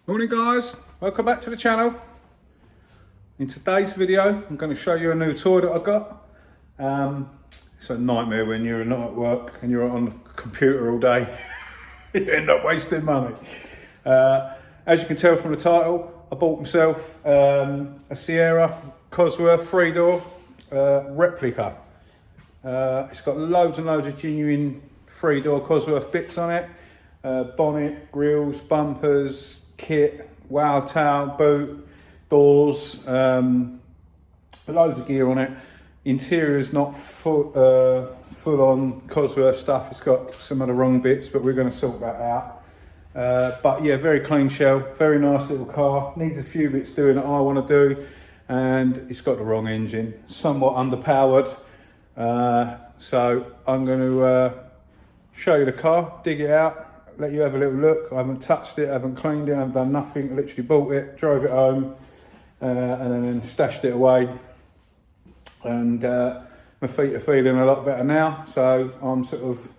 Morning guys, welcome back to the channel. In today's video I'm going to show you a new toy that I got. It's a nightmare when you're not at work and you're on the computer all day. You end up wasting money. As you can tell from the title, I bought myself a Sierra Cosworth 3-door replica. It's got loads and loads of genuine 3-door Cosworth bits on it. Bonnet, grills, bumpers, kit, wow tail, boot, doors, loads of gear on it. Interior's not full on Cosworth stuff. It's got some of the wrong bits, but we're going to sort that out. But yeah, very clean shell, very nice little car. Needs a few bits doing that I want to do, and it's got the wrong engine, somewhat underpowered. So I'm going to show you the car, dig it out, let you have a little look. I haven't touched it, I haven't cleaned it, I haven't done nothing. I literally bought it, drove it home, and then stashed it away. And my feet are feeling a lot better now, so I'm sort of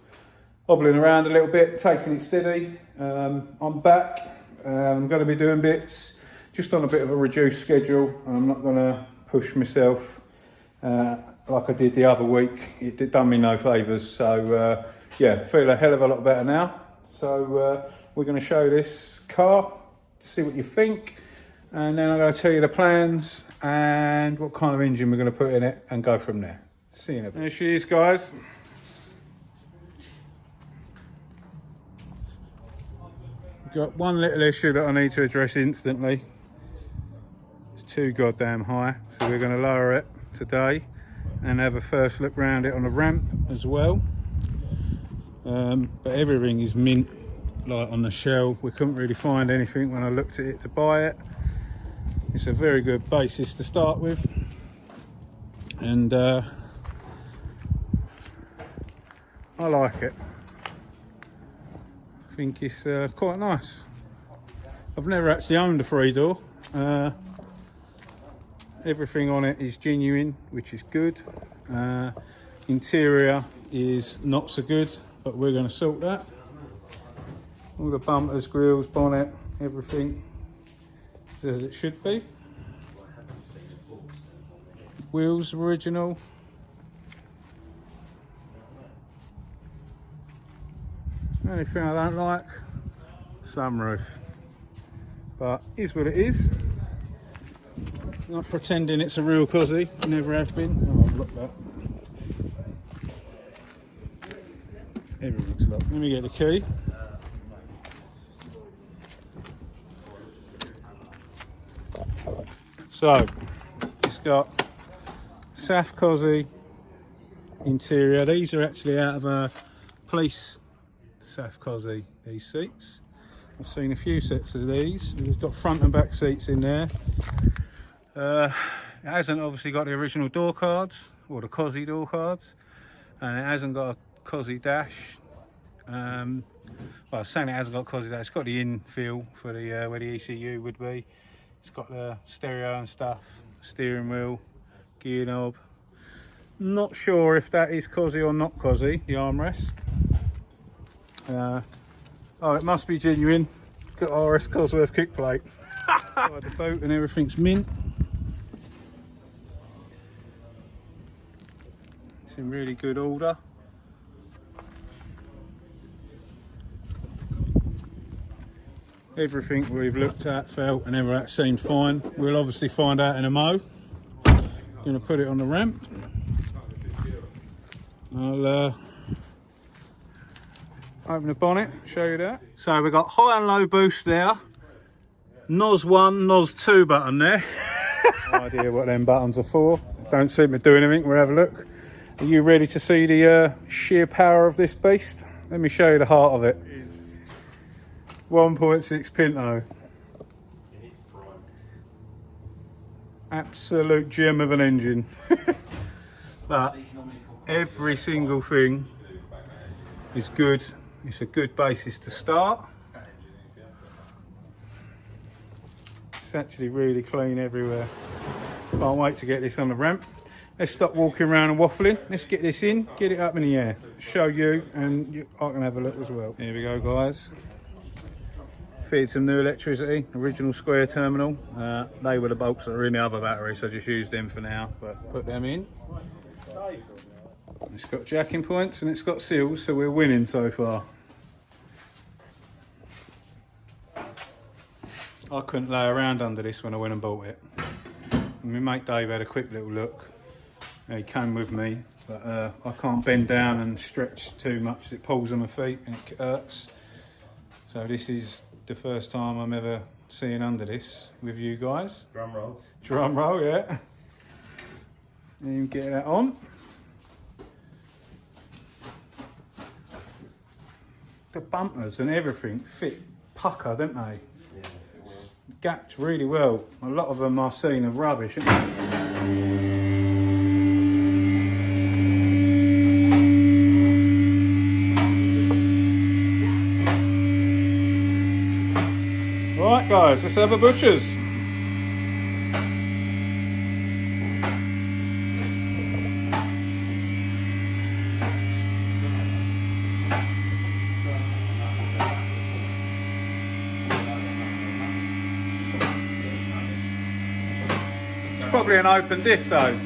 hobbling around a little bit, taking it steady. I'm back. I'm going to be doing bits, just on a bit of a reduced schedule, and I'm not going to push myself like I did the other week. It done me no favours, so yeah, feel a hell of a lot better now. So we're going to show this car, see what you think, and then I'm going to tell you the plans and what kind of engine we're going to put in it and go from there. See you in a bit. There she is, guys. Got one little issue that I need to address instantly. It's too goddamn high, so we're going to lower it today and have a first look round it on a ramp as well. But everything is mint, like on the shell. We couldn't really find anything when I looked at it to buy it. It's a very good basis to start with, and I like it. I think it's quite nice. I've never actually owned a 3-door. Everything on it is genuine, which is good. Interior is not so good, but we're going to sort that. All the bumpers, grills, bonnet, everything is as it should be. Wheels original. The only thing I don't like, sunroof, but is what it is. Not pretending it's a real cozzy, never have been. Oh, I've locked that. Everything's locked. Let me get the key. So, it's got SAF cozzy interior. These are actually out of a police SAF cozzy, these seats. I've seen a few sets of these. We've got front and back seats in there. It hasn't obviously got the original door cards, or the cozzy door cards, and it hasn't got a cozzy dash. Well, I was saying it hasn't got cozzy dash. It's got the infill for the where the ECU would be. It's got the stereo and stuff, steering wheel, gear knob. Not sure if that is cozzy or not cozzy, the armrest. Oh, it must be genuine. Got RS Cosworth kick plate. The boat and everything's mint. It's in really good order. Everything we've looked at, felt and ever at seemed fine. We'll obviously find out in a mo. Going to put it on the ramp. I'll open the bonnet, show you that. So we've got high and low boost there. NOS 1, NOS 2 button there. No idea what them buttons are for. Don't seem to do anything. We'll have a look. Are you ready to see the sheer power of this beast? Let me show you the heart of it. 1.6 Pinto. Absolute gem of an engine. But every single thing is good. It's a good basis to start. It's actually really clean everywhere. Can't wait to get this on the ramp. Let's stop walking around and waffling. Let's get this in, get it up in the air. Show you, and I can have a look as well. Here we go, guys. fitted some new electricity, original square terminal. They were the bolts that are in the other battery, so I just used them for now, but put them in. It's got jacking points and it's got seals, so we're winning so far. I couldn't lay around under this when I went and bought it. And my mate Dave had a quick little look. He came with me, but I can't bend down and stretch too much. It pulls on my feet and it hurts. So this is the first time I'm ever seeing under this with you guys. Drum roll. Drum roll, yeah. And get that on. The bumpers and everything fit pucker, don't they? Yeah. Gapped really well. A lot of them I've seen are rubbish, aren't they? Right guys, let's have a butcher's. It's probably an open diff though.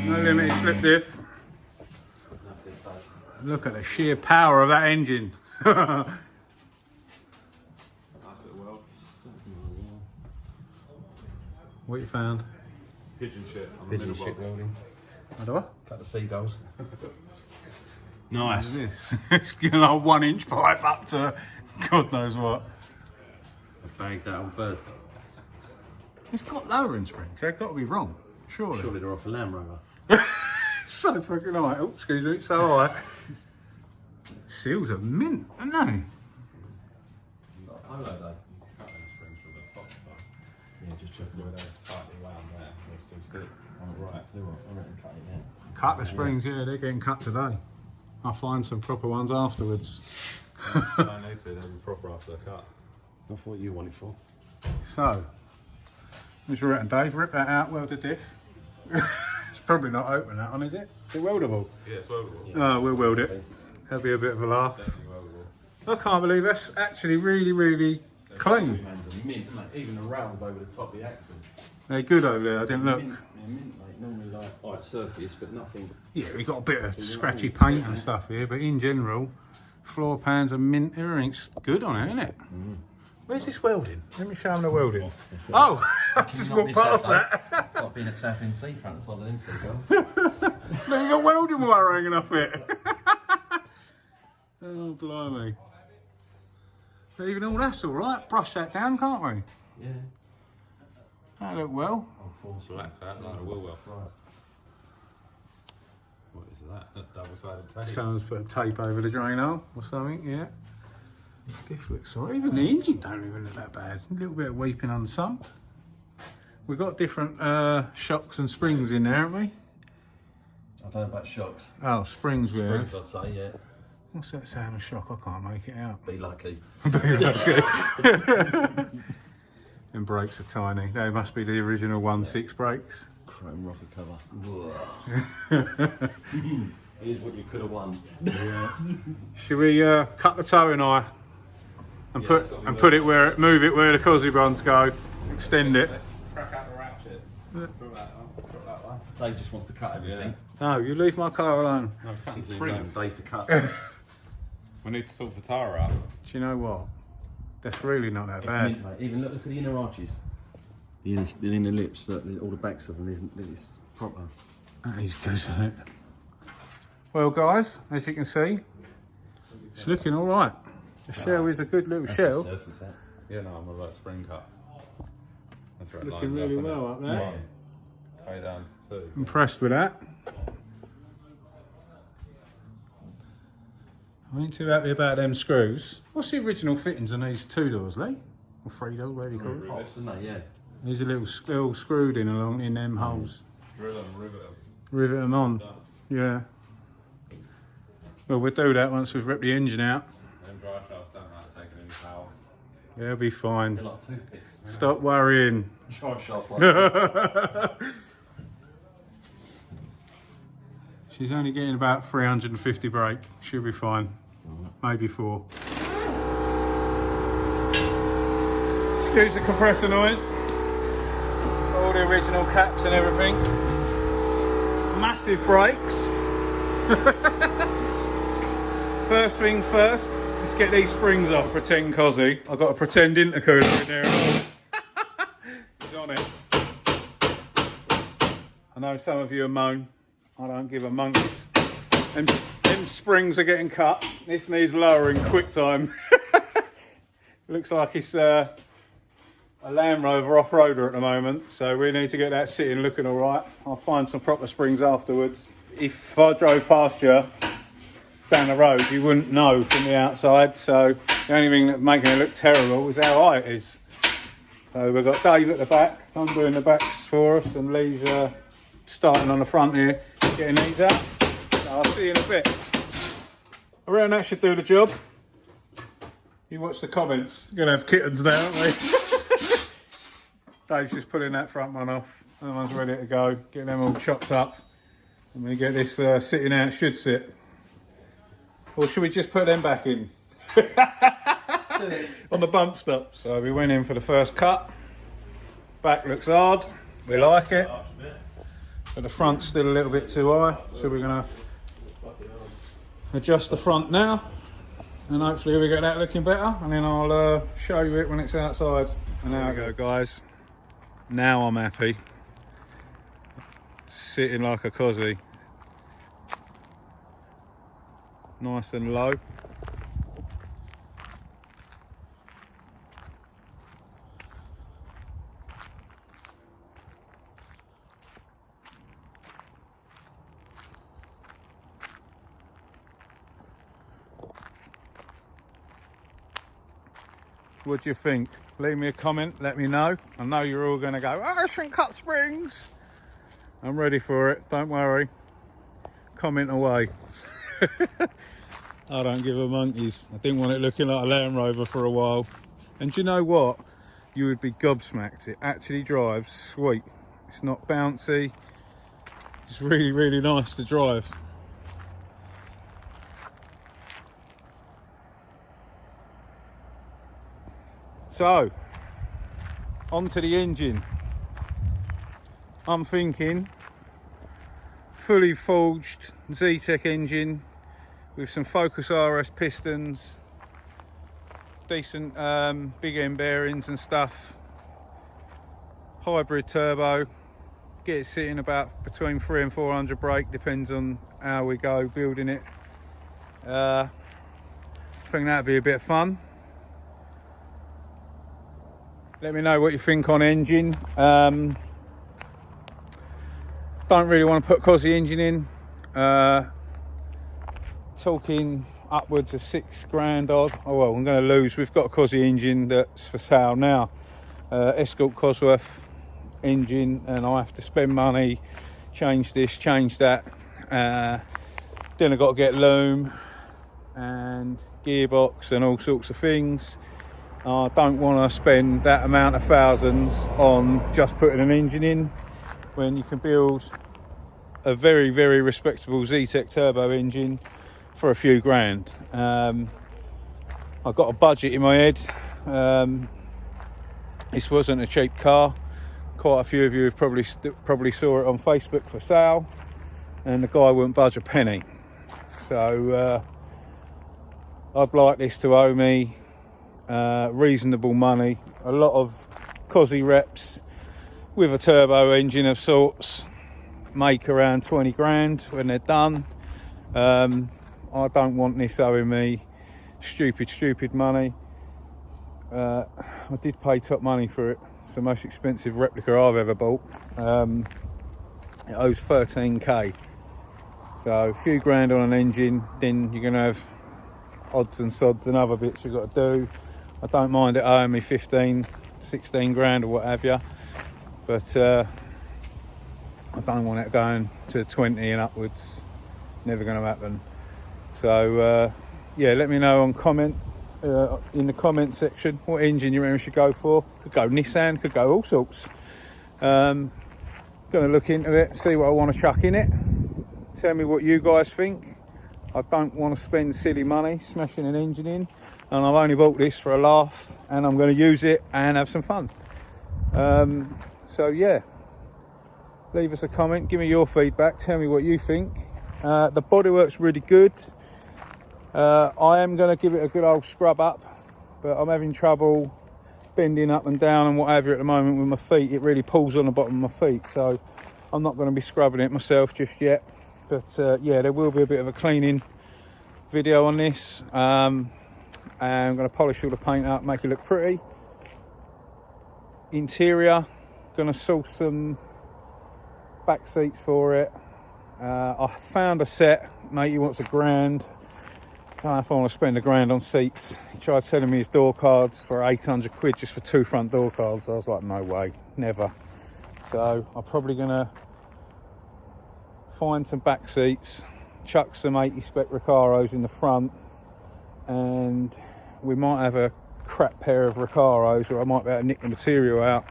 No limited slip diff. Look at the sheer power of that engine. What you found? Pigeon shit on the Pigeon middle shit box. welding. What do I? Cut the seagulls. Nice. It's getting a 1 inch pipe up to God knows what. I bagged that old bird. It's got lowering springs. They've got to be wrong. Surely. Surely they're off a Land Rover. So fucking high. Oh, excuse me. It's so high. Seals are mint, aren't they? I know that you can cut them springs from the top, but Yeah, just where they're tightly wound there, they're still sit on the right. tell you what, I reckon cut it now. Cut the springs, yeah, they're getting cut today. I'll find some proper ones afterwards. They don't need to, they'll be proper after they're cut. Not what you want it for. So, what's your reckon, Dave? Rip that out, weld the diff. It's probably not open, that one, is it? Is it weldable? Yeah, it's weldable. Oh, we'll weld it. That'll be a bit of a laugh. Definitely weldable. I can't believe that's actually really, really clean. Man's a mint, isn't it? Even the rails over the top of the axle. They're good over there, I didn't look. Mint, they're mint, mate. Normally like light surface, but nothing. Yeah, we've got a bit of scratchy paint and stuff here, but in general, floor pans are mint, everything's good on it, isn't it? Where's this welding? Let me show them the welding. Oh, I just walked past that. It's like being a Southend seafront side of them seagulls. Look, you got welding wire hanging off it. Oh, blimey. But even all that's all right. Brush that down, can't we? Yeah. That look well. Black that, like a wheel well. What is that? That's double-sided tape. Someone's put a tape over the drain hole or something, yeah. Diff looks alright. Even the engine don't even look that bad. A little bit of weeping on the sump. We've got different shocks and springs in there, haven't we? I don't know about shocks. Oh, springs we have. I'd say, yeah. What's that sound of shock? I can't make it out. Be lucky. And brakes are tiny. They must be the original 1.6 brakes. Chrome rocker cover. Here's what you could have won. Yeah. Should we cut the towing eye and put it where move it where the cozzy bonds go, extend it. Crack out the ratchets. Put that one. Dave just wants to cut everything. No, you leave my car alone. No, cut the She's springs. Dave to cut. We need to sort the tyre out. Do you know what? That's really not that It's bad. mint, mate. Even look at the inner arches. The inner lips, all the backs of them, it's proper. That is good, isn't it? Well, guys, as you can see, it's looking all right. The shell is a good little shell. Surface, that. Yeah, no, I'm a right spring cut. That's right. Looking lined really up, well innit? up there. Yeah. Carry down to 2. Impressed with that. I ain't too happy about them screws. What's the original fittings on these 2 doors, Lee? Or 3 doors, whatever you call it? Pops, isn't they? Yeah. These are little screwed in along in them holes. Drill them, rivet them. Rivet them on. Yeah. Well, we'll do that once we've ripped the engine out. Them dry shafts don't like taking any power. They'll be fine. They're like toothpicks. Stop worrying. Drive shafts like As She's only getting about 350 brake. She'll be fine. Maybe 4. Excuse the compressor noise. All the original caps and everything. Massive brakes. First things first, let's get these springs off. Pretend cozzy. I've got a pretend intercooler in there. He's on it. I know some of you are moan. I don't give a monkey's. Them springs are getting cut. This needs lowering quick time. Looks like it's a Land Rover off-roader at the moment, so we need to get that sitting looking all right. I'll find some proper springs afterwards. If I drove past you down the road, you wouldn't know from the outside, so the only thing that's making it look terrible is how high it is. So we've got Dave at the back, I'm doing the backs for us, and Lee's starting on the front here, getting these out. So I'll see you in a bit. I reckon that should do the job. You watch the comments. We're going to have kittens now, aren't we? Dave's just pulling that front one off. That one's ready to go. Getting them all chopped up. And we get this sitting out, should sit. Or should we just put them back in? On the bump stops. So we went in for the first cut. Back looks hard. We like it. But the front's still a little bit too high. So we're going to adjust the front now. And hopefully we get that looking better. And then I'll show you it when it's outside. And there we go, guys. Now I'm happy. Sitting like a cozzy. Nice and low. What do you think? Leave me a comment, let me know. I know you're all going to go, oh, I shouldn't cut springs. I'm ready for it, don't worry. Comment away. I don't give a monkeys. I didn't want it looking like a Land Rover for a while. And do you know what? You would be gobsmacked. It actually drives sweet. It's not bouncy. It's really, really nice to drive. So, onto the engine. I'm thinking fully forged Zetec engine with some Focus RS pistons, decent big end bearings and stuff, hybrid turbo, get it sitting about between 300 and 400 brake, depends on how we go building it. I think that'd be a bit of fun. Let me know what you think on engine. Don't really want to put cozzy engine in. Talking upwards of £6,000 odd. Oh well, I'm going to lose. We've got a cozzy engine that's for sale now. Escort cosworth engine, and I have to spend money, change this, change that. Then I've got to get loom and gearbox and all sorts of things. I don't want to spend that amount of thousands on just putting an engine in when you can build a very, very respectable Zetec turbo engine for a few grand. I've got a budget in my head. This wasn't a cheap car. Quite a few of you have probably saw it on Facebook for sale, and the guy wouldn't budge a penny. So I'd like this to owe me reasonable money. A lot of cozzy reps with a turbo engine of sorts make around 20 grand when they're done. I don't want this owing me stupid money. I did pay top money for it. It's the most expensive replica I've ever bought. It owes 13k. So a few grand on an engine, then you're going to have odds and sods and other bits you've got to do. I don't mind it owing me 15, 16 grand or what have you, but I don't want it going to 20 and upwards. Never going to happen. So yeah, let me know on comment in the comment section what engine you reckon we should go for. Could go Nissan, could go all sorts. Going to look into it, see what I want to chuck in it. Tell me what you guys think. I don't want to spend silly money smashing an engine in, and I've only bought this for a laugh, and I'm going to use it and have some fun. So yeah, leave us a comment, give me your feedback, tell me what you think. The bodywork's really good. I am going to give it a good old scrub up, but I'm having trouble bending up and down and what have you at the moment with my feet. It really pulls on the bottom of my feet, so I'm not going to be scrubbing it myself just yet. But yeah, there will be a bit of a cleaning video on this. And I'm going to polish all the paint up, make it look pretty. Interior, going to source some back seats for it. I found a set, mate, he wants £1,000. I don't know if I want to spend £1,000 on seats. He tried selling me his door cards for 800 quid just for 2 front door cards. I was like, no way, never. So I'm probably going to find some back seats, chuck some 80 spec Recaros in the front, and we might have a crap pair of Recaros, or I might be able to nick the material out.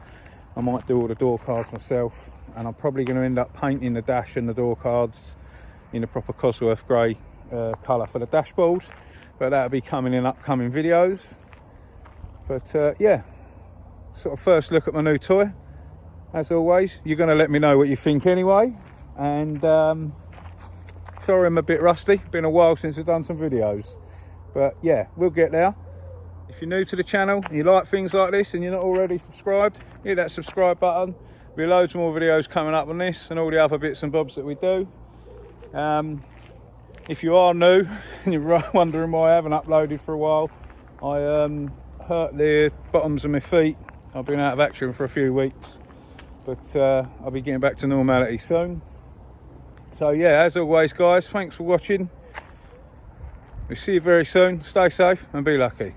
I might do all the door cards myself, and I'm probably going to end up painting the dash and the door cards in a proper cosworth grey colour for the dashboard, but that'll be coming in upcoming videos. But yeah, sort of first look at my new toy. As always, you're going to let me know what you think anyway. And sorry I'm a bit rusty, been a while since I've done some videos, but yeah, we'll get there. If you're new to the channel and you like things like this and you're not already subscribed, hit that subscribe button. There'll be loads more videos coming up on this and all the other bits and bobs that we do. If you are new and you're wondering why I haven't uploaded for a while, I hurt the bottoms of my feet. I've been out of action for a few weeks, but I'll be getting back to normality soon. So yeah, as always guys, thanks for watching. We'll see you very soon. Stay safe and be lucky.